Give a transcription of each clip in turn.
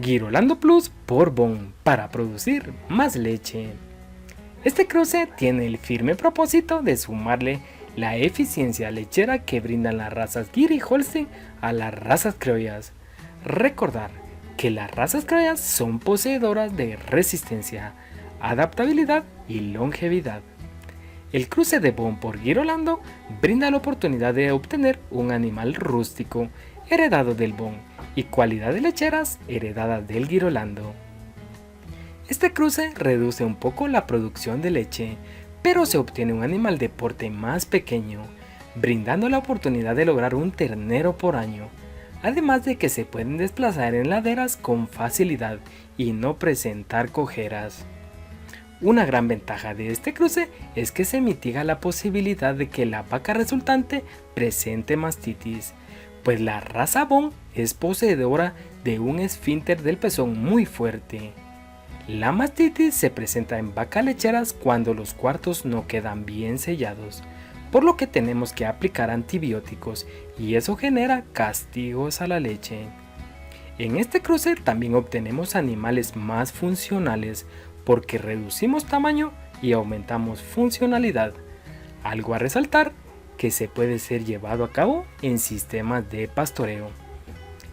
Girolando Plus por Bon para producir más leche. Este cruce tiene el firme propósito de sumarle la eficiencia lechera que brindan las razas Gyr y Holstein a las razas criollas. Recordar que las razas criollas son poseedoras de resistencia, adaptabilidad y longevidad. El cruce de Bon por Girolando brinda la oportunidad de obtener un animal rústico heredado del Bon y cualidades lecheras heredadas del Girolando. Este cruce reduce un poco la producción de leche, pero se obtiene un animal de porte más pequeño, brindando la oportunidad de lograr un ternero por año, además de que se pueden desplazar en laderas con facilidad y no presentar cojeras. Una gran ventaja de este cruce es que se mitiga la posibilidad de que la vaca resultante presente mastitis, pues la raza Bon es poseedora de un esfínter del pezón muy fuerte. La mastitis se presenta en vacas lecheras cuando los cuartos no quedan bien sellados, por lo que tenemos que aplicar antibióticos y eso genera castigos a la leche. En este cruce también obtenemos animales más funcionales porque reducimos tamaño y aumentamos funcionalidad, algo a resaltar que se puede ser llevado a cabo en sistemas de pastoreo.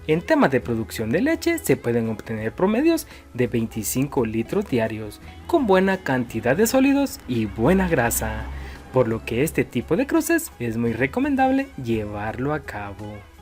En temas de producción de leche se pueden obtener promedios de 25 litros diarios con buena cantidad de sólidos y buena grasa, por lo que este tipo de cruces es muy recomendable llevarlo a cabo.